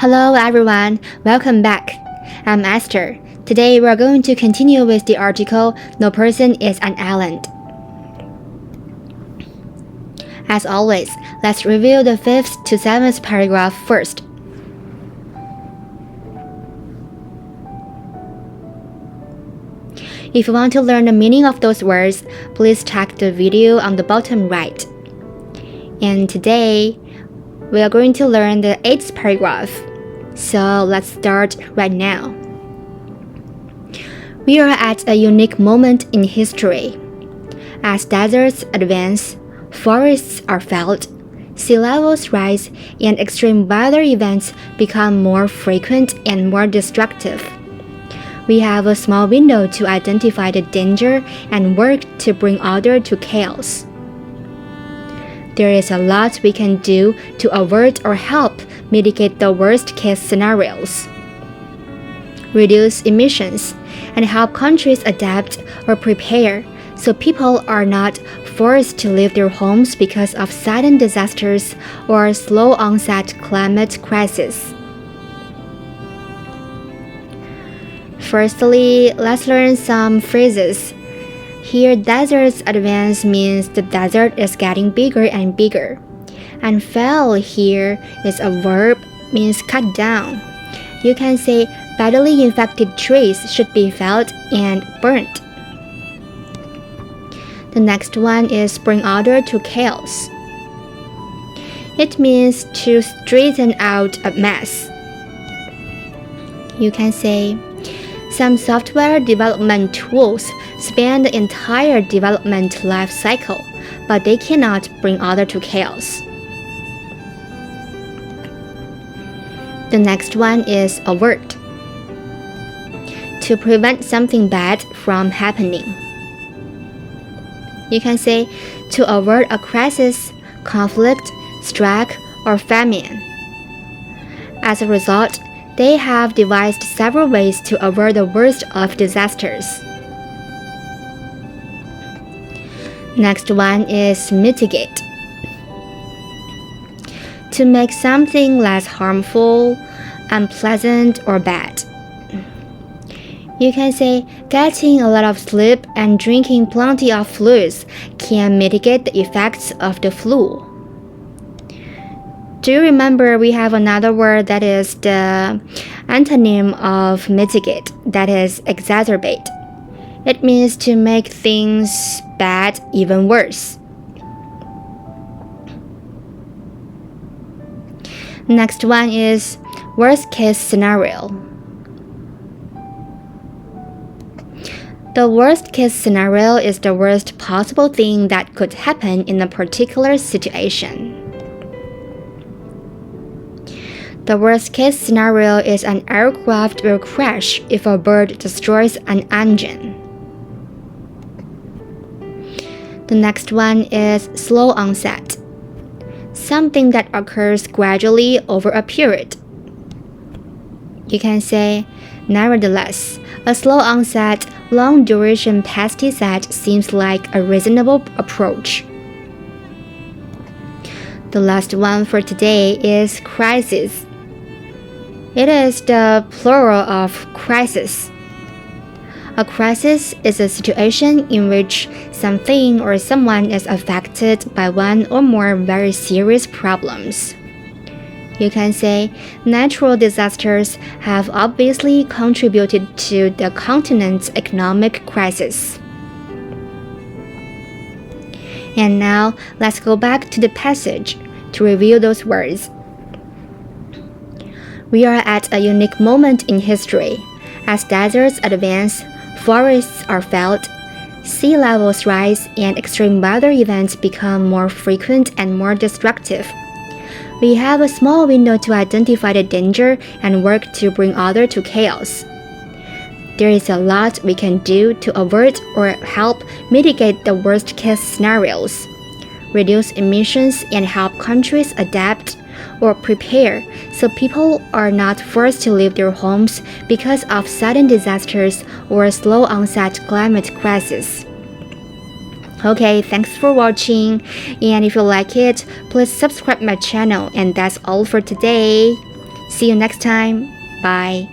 Hello everyone, welcome back. I'm Esther. Today we're going to continue with the article No Person is an Island. As always, let's review the 5th to 7th paragraph first. If you want to learn the meaning of those words, please check the video on the bottom right. And today, we are going to learn the 8th paragraph. So let's start right now. We are at a unique moment in history. As deserts advance, forests are felled, sea levels rise, and extreme weather events become more frequent and more destructive. We have a small window to identify the danger and work to bring order to chaos. There is a lot we can do to avert or help mitigate the worst-case scenarios, reduce emissions, and help countries adapt or prepare so people are not forced to leave their homes because of sudden disasters or slow-onset climate crisis. Firstly, let's learn some phrases. Here, deserts advance means the desert is getting bigger and bigger. And fell here is a verb, means cut down. You can say badly infected trees should be felled and burnt. The next one is bring order to chaos. It means to straighten out a mess. You can say some software development tools span the entire development life cycle, but they cannot bring order to chaos. The next one is avert. To prevent something bad from happening. You can say to avert a crisis, conflict, strike, or famine. As a result, they have devised several ways to avert the worst of disasters. Next one is mitigate. To make something less harmful, unpleasant, or bad. You can say getting a lot of sleep and drinking plenty of fluids can mitigate the effects of the flu. Do you remember we have another word that is the antonym of mitigate, that is exacerbate. It means to make things bad even worse. Next one is worst case scenario. The worst case scenario is the worst possible thing that could happen in a particular situation. The worst case scenario is an aircraft will crash if a bird destroys an engine. The next one is slow onset. Something that occurs gradually over a period. You can say, nevertheless, a slow onset, long duration pesticide seems like a reasonable approach. The last one for today is crisis. It is the plural of crisis. A crisis is a situation in which something or someone is affected by one or more very serious problems. You can say natural disasters have obviously contributed to the continent's economic crisis. And now let's go back to the passage to review those words. We are at a unique moment in history. As deserts advance, forests are felled, sea levels rise, and extreme weather events become more frequent and more destructive. We have a small window to identify the danger and work to bring order to chaos. There is a lot we can do to avert or help mitigate the worst-case scenarios, reduce emissions, and help countries adapt or prepare so people are not forced to leave their homes because of sudden disasters or slow-onset climate crisis. Okay, thanks for watching, and if you like it, please subscribe my channel, and that's all for today. See you next time. Bye.